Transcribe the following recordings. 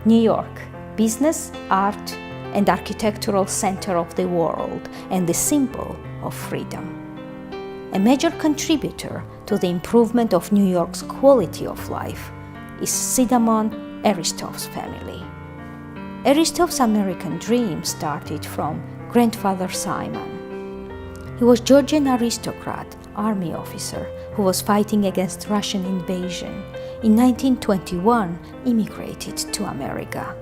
New York, business, art, and architectural center of the world and the symbol of freedom. A major contributor to the improvement of New York's quality of life is Sidamon Eristoff's family. Eristoff's American dream started from grandfather Simon. He was Georgian aristocrat, army officer who was fighting against Russian invasion. In 1921, immigrated to America.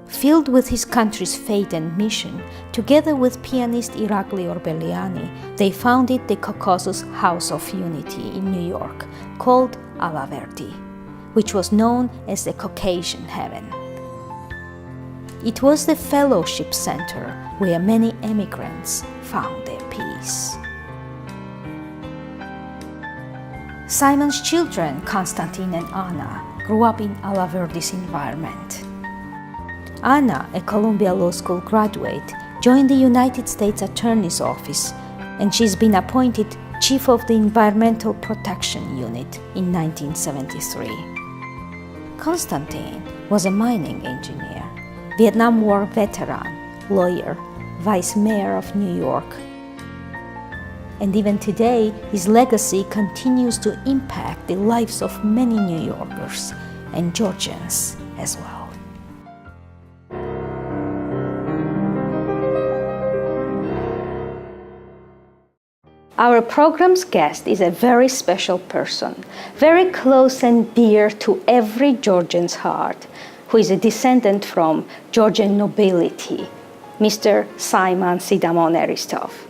Filled with his country's fate and mission, together with pianist Irakli Orbeliani, they founded the Caucasus House of Unity in New York, called Alaverdi, which was known as the Caucasian Heaven. It was the fellowship center where many immigrants found their peace. Simon's children, Konstantin and Anna, grew up in Alaverdi's environment. Anna, a Columbia Law School graduate, joined the United States Attorney's Office, and she's been appointed Chief of the Environmental Protection Unit in 1973. Konstantin was a mining engineer, Vietnam War veteran, lawyer, vice mayor of New York. And even today, his legacy continues to impact the lives of many New Yorkers and Georgians as well. Our program's guest is a very special person, very close and dear to every Georgian's heart, who is a descendant from Georgian nobility, Mr. Cony Sidamon Eristoff.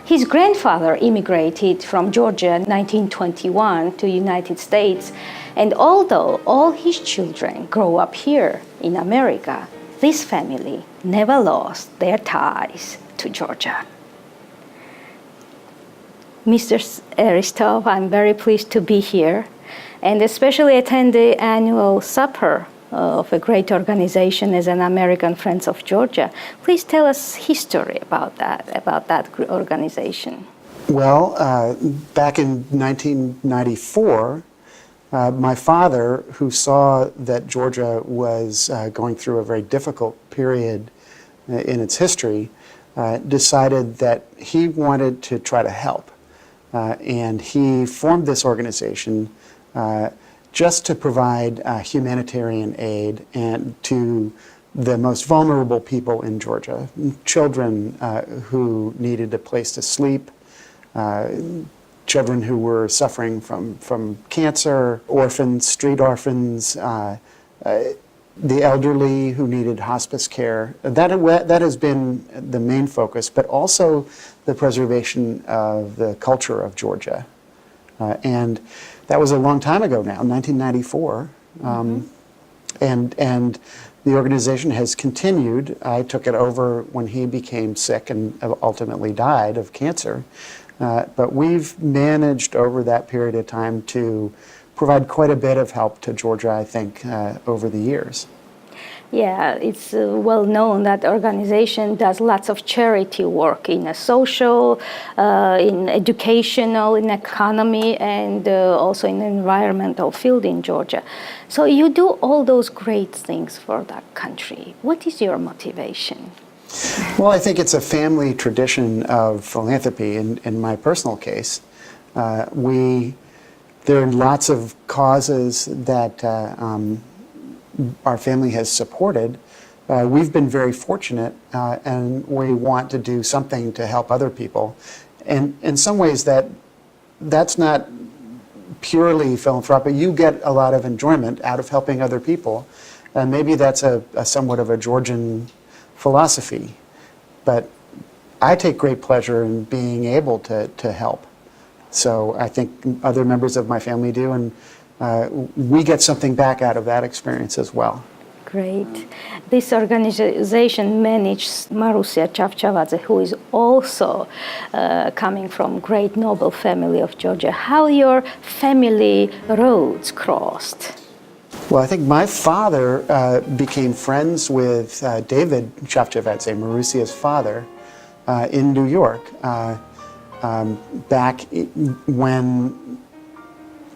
His grandfather immigrated from Georgia in 1921 to the United States, and although all his children grow up here in America, this family never lost their ties to Georgia. Mr. Eristoff, I'm very pleased to be here and especially attend the annual supper of a great organization as an American Friends of Georgia. Please tell us history about that organization. Well, back in 1994, my father, who saw that Georgia was going through a very difficult period in its history, decided that he wanted to try to help. And he formed this organization just to provide humanitarian aid and to the most vulnerable people in Georgia, children who needed a place to sleep, children who were suffering from cancer, orphans, street orphans, the elderly who needed hospice care. That has been the main focus, but also the preservation of the culture of Georgia. And that was a long time ago now, 1994. And the organization has continued. I took it over when he became sick and ultimately died of cancer. But we've managed over that period of time to provide quite a bit of help to Georgia, I think, over the years. Yeah, it's well known that organization does lots of charity work in a social, in educational, in economy, and also in the environmental field in Georgia. So you do all those great things for that country. What is your motivation? Well, I think it's a family tradition of philanthropy. In my personal case, there are lots of causes that our family has supported. We've been very fortunate, and we want to do something to help other people. And in some ways, that's not purely philanthropic. You get a lot of enjoyment out of helping other people, and maybe that's a somewhat of a Georgian philosophy. But I take great pleasure in being able to help. So I think other members of my family do, and we get something back out of that experience as well. Great. This organization manages Marusia Chavchavadze, who is also coming from great noble family of Georgia. How your family roads crossed? Well, I think my father became friends with David Chavchavadze, Marusia's father, in New York back when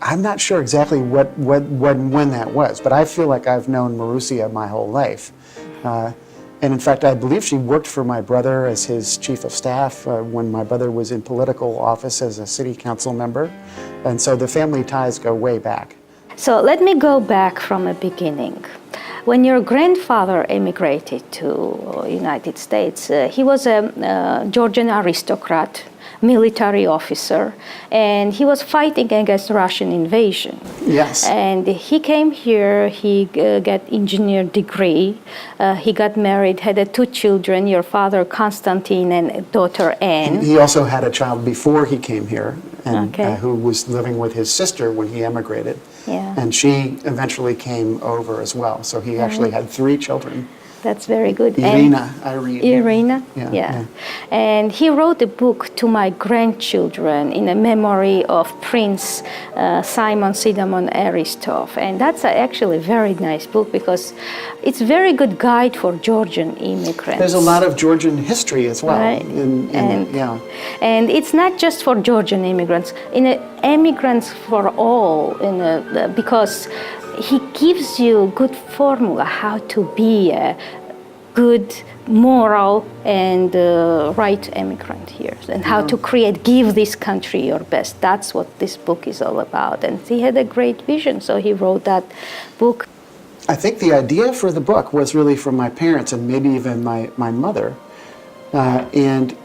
I'm not sure exactly when that was, but I feel like I've known Marussia my whole life. And in fact, I believe she worked for my brother as his chief of staff when my brother was in political office as a city council member. And so the family ties go way back. So let me go back from the beginning. When your grandfather emigrated to United States, he was a Georgian aristocrat, military officer, and he was fighting against Russian invasion. Yes. And he came here, he got engineer degree, he got married, had 2 children, your father Constantine and daughter Anne. He also had a child before he came here, and who was living with his sister when he emigrated. Yeah. And she eventually came over as well. So he actually had 3 children. That's very good. Irina. Yeah. And he wrote a book to my grandchildren in a memory of Prince Simon Sidamon Eristoff. And that's actually a very nice book because it's a very good guide for Georgian immigrants. There's a lot of Georgian history as well. Right. And it's not just for Georgian immigrants, immigrants for all, because he gives you good formula how to be a good, moral, and right immigrant here, and how to give this country your best. That's what this book is all about. And he had a great vision, so he wrote that book. I think the idea for the book was really from my parents and maybe even my mother. And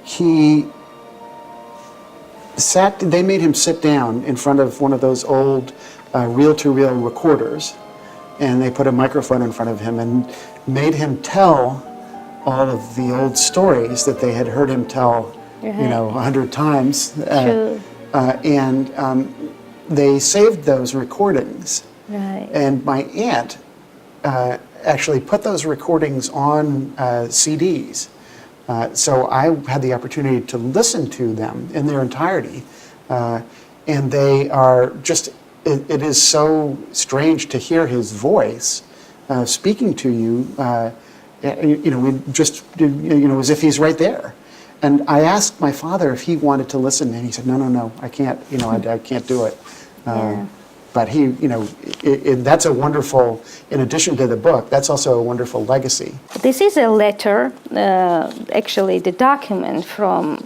they made him sit down in front of one of those old reel-to-reel recorders, and they put a microphone in front of him and made him tell all of the old stories that they had heard him tell, 100 times. And they saved those recordings. Right. And my aunt actually put those recordings on CDs. So I had the opportunity to listen to them in their entirety. And they are just, it is so strange to hear his voice speaking to you, as if he's right there. And I asked my father if he wanted to listen, and he said, no, I can't, I can't do it. But he, that's a wonderful, in addition to the book, that's also a wonderful legacy. This is a letter, actually the document from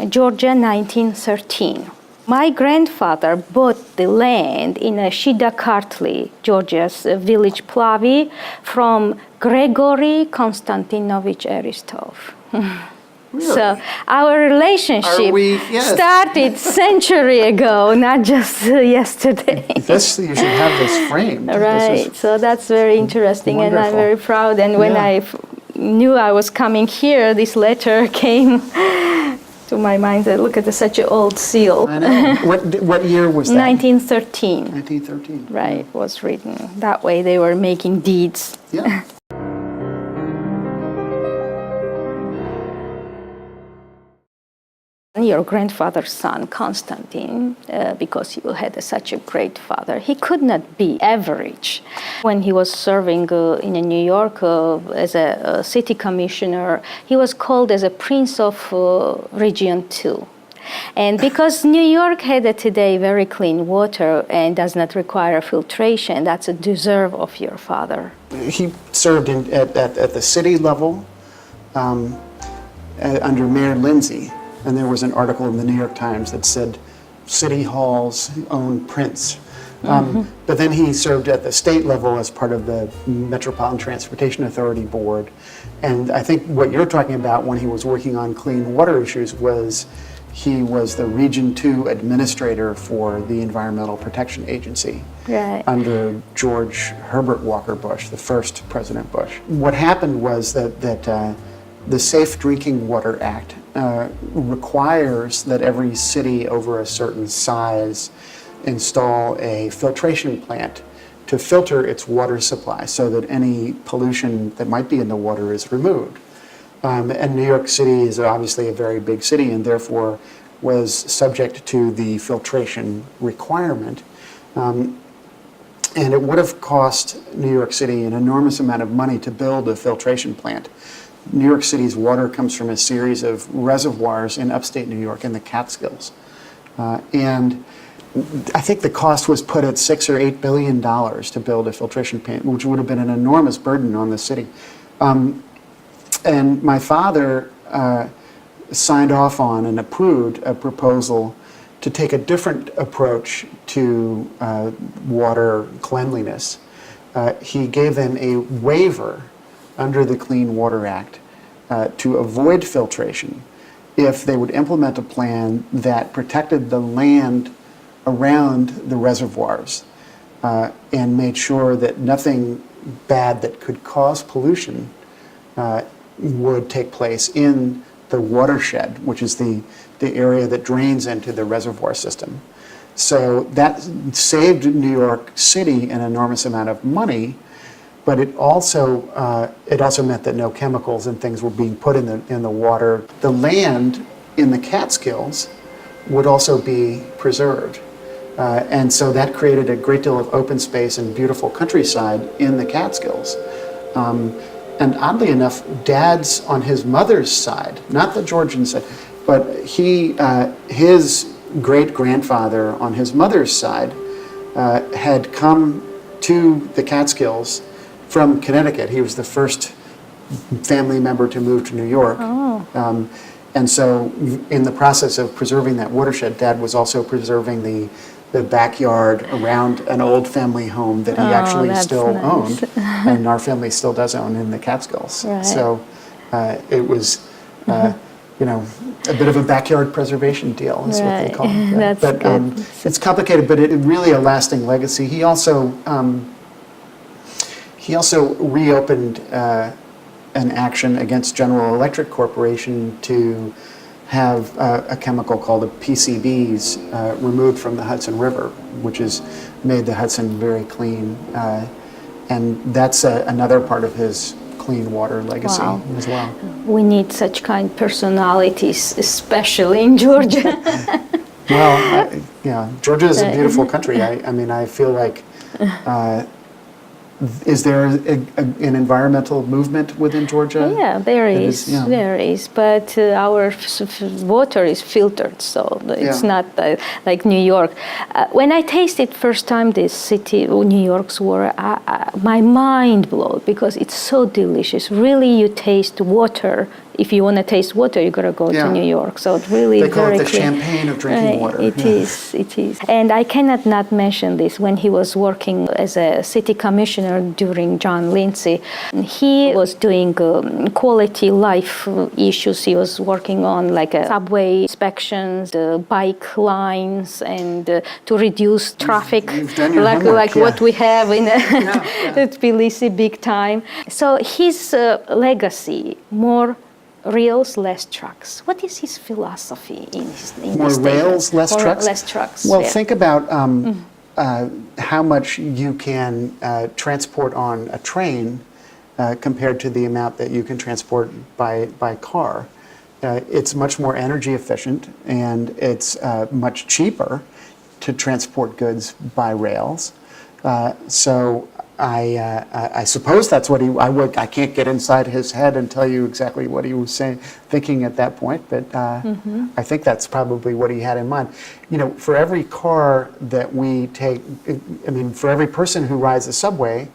Georgia 1913. My grandfather bought the land in Shida-Kartli, Georgia's village Plavi, from Gregory Konstantinovich Eristoff. Really? So our relationship started century ago, not just yesterday. You should have this framed. Right, so that's very interesting, wonderful. And I'm very proud. And when I knew I was coming here, this letter came to my mind. I look at such an old seal. I know. What year was that? 1913. 1913. Right, was written. That way they were making deeds. Yeah. Your grandfather's son, Constantine, because you had such a great father, he could not be average. When he was serving in New York as a city commissioner, he was called as a Prince of Region 2. And because New York had today very clean water and does not require filtration, that's a deserve of your father. He served at the city level under Mayor Lindsey. And there was an article in the New York Times that said, City Hall's own prince. But then he served at the state level as part of the Metropolitan Transportation Authority Board. And I think what you're talking about when he was working on clean water issues was he was the Region 2 administrator for the Environmental Protection Agency under George Herbert Walker Bush, the first President Bush. What happened was that the Safe Drinking Water Act requires that every city over a certain size install a filtration plant to filter its water supply so that any pollution that might be in the water is removed. And New York City is obviously a very big city and therefore was subject to the filtration requirement. And it would have cost New York City an enormous amount of money to build a filtration plant. New York City's water comes from a series of reservoirs in upstate New York in the Catskills. And I think the cost was put at $6 or $8 billion to build a filtration plant, which would have been an enormous burden on the city. And my father signed off on and approved a proposal to take a different approach to water cleanliness. He gave them a waiver under the Clean Water Act to avoid filtration if they would implement a plan that protected the land around the reservoirs and made sure that nothing bad that could cause pollution would take place in the watershed, which is the area that drains into the reservoir system. So that saved New York City an enormous amount of money, but it also meant that no chemicals and things were being put in the water. The land in the Catskills would also be preserved. And so that created a great deal of open space and beautiful countryside in the Catskills. And oddly enough, Dad's on his mother's side, not the Georgian side, but his great-grandfather on his mother's side had come to the Catskills from Connecticut. He was the first family member to move to New York. Oh. And so in the process of preserving that watershed, Dad was also preserving the backyard around an old family home that he actually still owned, and our family still does own in the Catskills. Right. So it was, a bit of a backyard preservation deal is what they call it. That's but good. It's complicated, but it really a lasting legacy. He also reopened an action against General Electric Corporation to have a chemical called the PCBs removed from the Hudson River, which has made the Hudson very clean. And that's another part of his clean water legacy as well. We need such kind personalities, especially in Georgia. Well, Georgia is a beautiful country. I feel like, is there an environmental movement within Georgia? Yeah, there is. But our water is filtered, so it's not like New York. When I tasted first time this city, New York's water, my mind blew because it's so delicious. Really, you taste water. If you want to taste water, you gotta go to New York. So it's really they call very it the clean. champagne of drinking water. It is. And I cannot not mention this. When he was working as a city commissioner during John Lindsey, he was doing quality life issues. He was working on like subway inspections, the bike lines, and to reduce traffic, you've done your homework, what we have in Tbilisi big time. So his legacy, more rails, less trucks. What is his philosophy in more this rails, less trucks? Less trucks. Well, think about how much you can transport on a train compared to the amount that you can transport by car. It's much more energy efficient, and it's much cheaper to transport goods by rails. So I suppose that's what I can't get inside his head and tell you exactly what he was thinking at that point, but I think that's probably what he had in mind. For every car that we take, for every person who rides a subway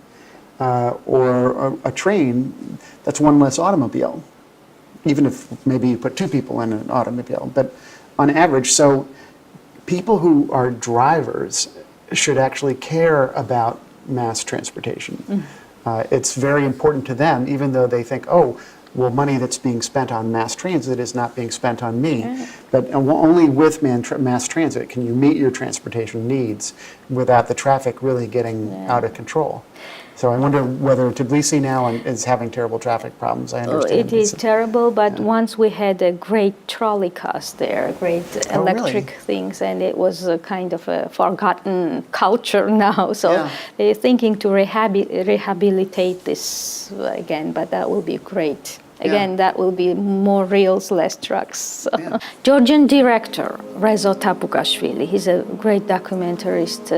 or a train, that's one less automobile, even if maybe you put two people in an automobile. But on average, so people who are drivers should actually care about mass transportation. It's very important to them, even though they think, money that's being spent on mass transit is not being spent on me. Right. But only with mass transit can you meet your transportation needs without the traffic really getting out of control. So I wonder whether Tbilisi now is having terrible traffic problems. I understand. It is terrible, but once we had a great trolley cars there, great electric things, and it was a kind of a forgotten culture now. So they're thinking to rehabilitate this again, but that will be great. Again, that will be more reels, less trucks. So. Georgian director Rezo Tapukashvili, he's a great documentarist.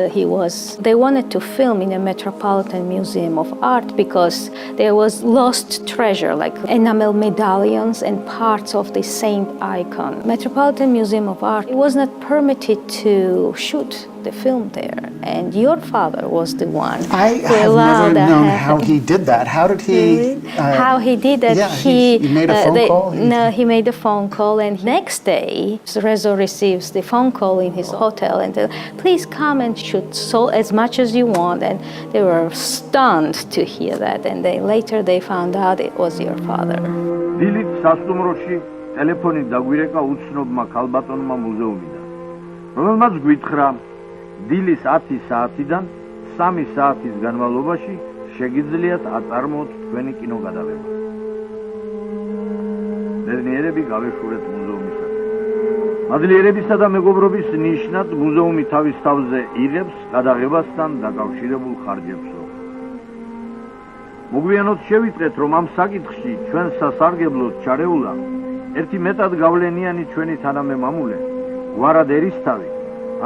They wanted to film in a Metropolitan Museum of Art because there was lost treasure, like enamel medallions and parts of the saint icon. Metropolitan Museum of Art, it was not permitted to shoot the film there, and your father was the one I have never known how he did that. How did he? How he did that? Yeah, he made a phone call? No, he made a phone call, and next day, Rezo receives the phone call in his hotel and said, please come and shoot as much as you want. And they were stunned to hear that, and later they found out it was your father. დილით სასტუმროში ტელეფონი დაგვირეკა უცნობმა ქალბატონმა მუზეუმიდან, რომელმაც გვითხრა, დილის 10 საათიდან 3 საათის განმავლობაში შეგიძლიათ აწარმოოთ თქვენი კინოგადაღება. მეცნიერები გავეშურეთ მუზეუმისაკენ. მადლიერებისა და მეგობრობის ნიშნად მუზეუმი თავის თავზე იღებს გადაღებასთან დაკავშირებულ ხარჯებსო. მოგვიანოთ შევიტყეთ, რომ ამ საკითხში ჩვენ სასარგებლოდ ჩარეულა ერთი მეტად გავლენიანი ჩვენი თანამემამულე, გვარად ერისთავი,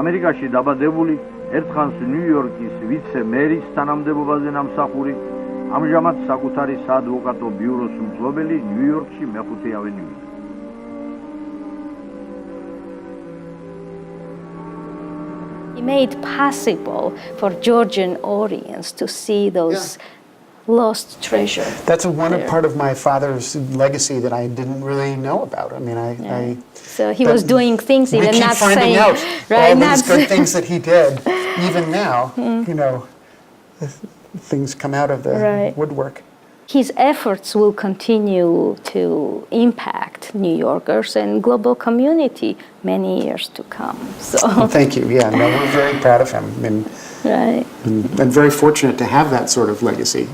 ამერიკაში დაბადებული, ერთხანს ნიუ-იორკის ვიცე-მერის თანამდებობაზე ნამსახური, ამჟამად საკუთარი საადვოკატო ბიუროს მფლობელი ნიუ-იორკში მეხუთე ავენიუზე. He made possible for Georgian audience to see those lost treasure. That's one part of my father's legacy that I didn't really know about. I mean, so he was doing things even not saying. We keep finding out right, all these good things that he did. Even now, you know, things come out of the woodwork. His efforts will continue to impact New Yorkers and global community many years to come. So thank you. Yeah, no, we're very proud of him, and very fortunate to have that sort of legacy.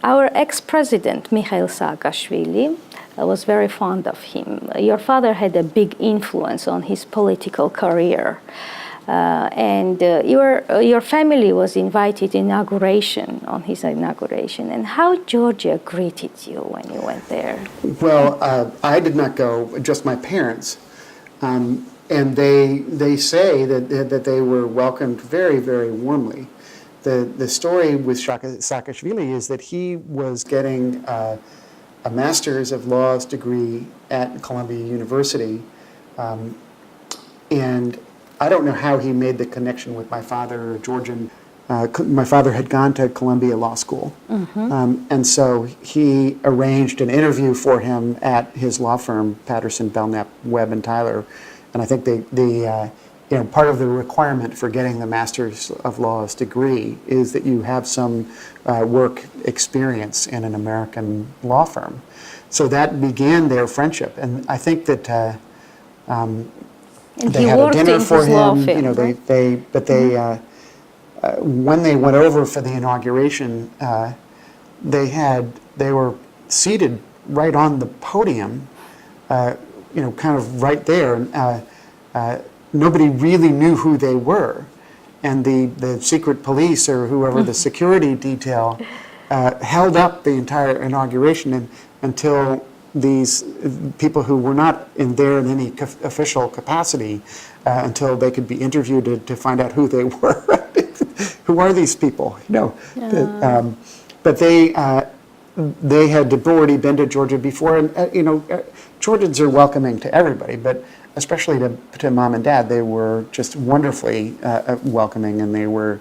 Our ex-president, Mikhail Saakashvili, was very fond of him. Your father had a big influence on his political career. And your family was invited on his inauguration. And how Georgia greeted you when you went there? Well, I did not go, just my parents. And they say that they were welcomed very, very warmly. The story with Saakashvili is that he was getting a Master's of Laws degree at Columbia University. And I don't know how he made the connection with my father, Georgian. My father had gone to Columbia Law School. And so he arranged an interview for him at his law firm, Patterson, Belknap, Webb, and Tyler. And I think part of the requirement for getting the Master's of Laws degree is that you have some work experience in an American law firm. So that began their friendship. And I think that they had a dinner for him. When they went over for the inauguration, they were seated right on the podium, kind of right there. Nobody really knew who they were, and the secret police or whoever, the security detail, held up the entire inauguration until these people who were not in any official capacity, until they could be interviewed to find out who they were. Who are these people? But they had already been to Georgia before, and Georgians are welcoming to everybody, but especially to mom and dad. They were just wonderfully welcoming, and they were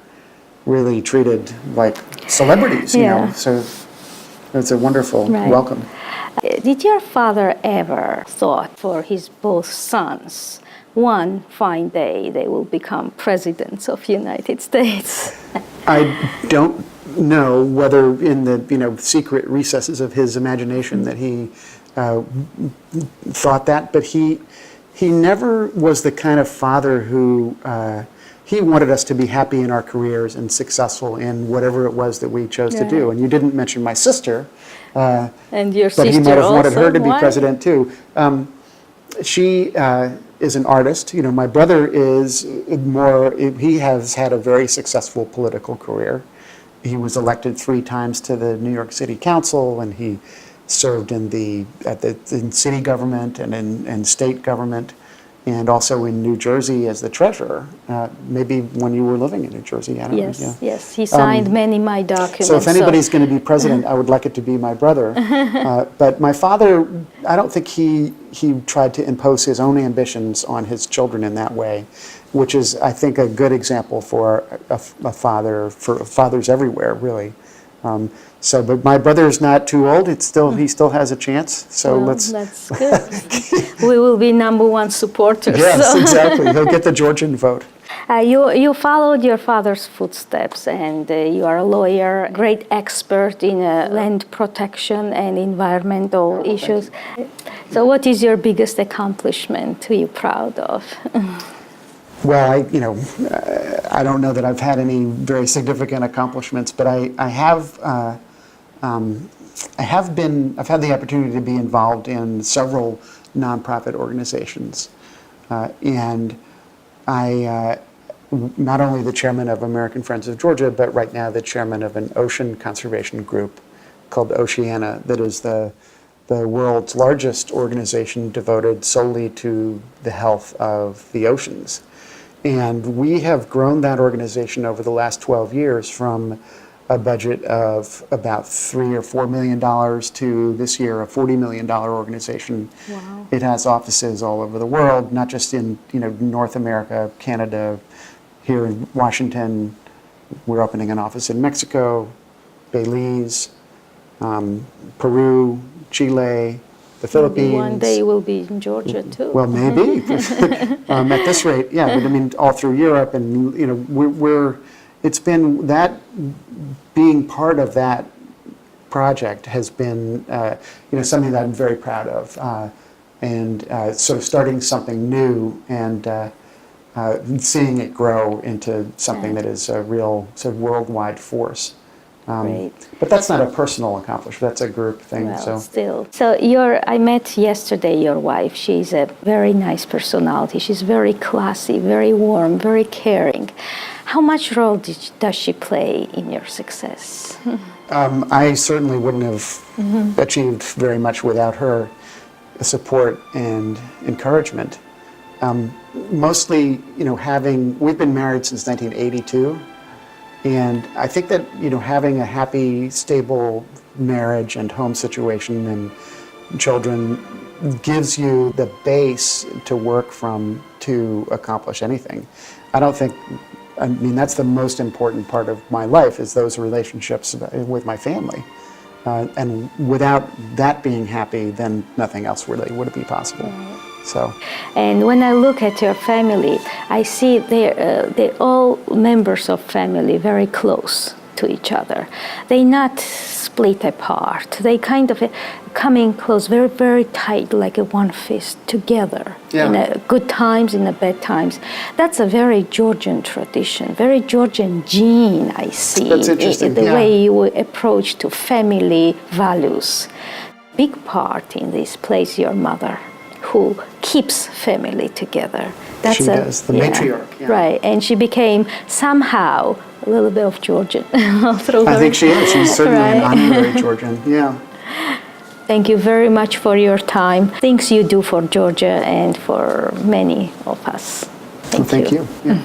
really treated like celebrities, so it's a wonderful welcome. Did your father ever thought for his both sons, one fine day they will become presidents of the United States? I don't know whether in the secret recesses of his imagination that he thought that, but he never was the kind of father who he wanted us to be happy in our careers and successful in whatever it was that we chose to do. And you didn't mention my sister, and your but sister he might have wanted also? her to be Why? president too. is an artist. You know, my brother is more, he has had a very successful political career. He was elected 3 times to the New York City Council, and he served in in city government and in state government, and also in New Jersey as the treasurer. Maybe when you were living in New Jersey, I don't know. Yeah. Yes, he signed many of my documents. So if anybody's going to be president, I would like it to be my brother. But my father, I don't think he tried to impose his own ambitions on his children in that way, which is, I think, a good example for a father, for fathers everywhere, really. But my brother's not too old. He still has a chance. So let's. That's good. We will be #1 supporters. Yes, exactly. He'll get the Georgian vote. You followed your father's footsteps, and you are a lawyer, great expert in land protection and environmental issues. So, what is your biggest accomplishment? Who are you proud of? Well, I don't know that I've had any very significant accomplishments, but I've had the opportunity to be involved in several nonprofit organizations, and I not only the chairman of American Friends of Georgia, but right now the chairman of an ocean conservation group called Oceana, that is the world's largest organization devoted solely to the health of the oceans. And we have grown that organization over the last 12 years from a budget of about $3 or $4 million to this year a $40 million organization. Wow. It has offices all over the world, not just in North America, Canada, here in Washington. We're opening an office in Mexico, Belize, Peru, Chile, the Philippines. Maybe one day we'll be in Georgia too. Well, maybe. At this rate, yeah. But I mean, all through Europe, and it's been that being part of that project has been something that I'm very proud of, and sort of starting something new and seeing it grow into something that is a real sort of worldwide force. Great. But that's not a personal accomplishment. That's a group thing. Well, still. So I met yesterday your wife. She's a very nice personality. She's very classy, very warm, very caring. How much role does she play in your success? I certainly wouldn't have achieved very much without her support and encouragement. Mostly, we've been married since 1982. And I think that, having a happy, stable marriage and home situation and children gives you the base to work from to accomplish anything. That's the most important part of my life, is those relationships with my family. And without that being happy, then nothing else really would be possible. So. And when I look at your family, I see they're all members of family, very close to each other. They not split apart. They kind of coming close, very, very tight, like a one fist together. Yeah. In the good times, in the bad times. That's a very Georgian tradition, very Georgian gene, I see. That's interesting. The way you approach to family values. Big part in this plays your mother, who keeps family together. She does, the matriarch. Yeah. Right, and she became somehow a little bit of Georgian. I think she is. She's certainly an honorary Georgian. Yeah. Thank you very much for your time. Things you do for Georgia and for many of us. Thank you. Yeah.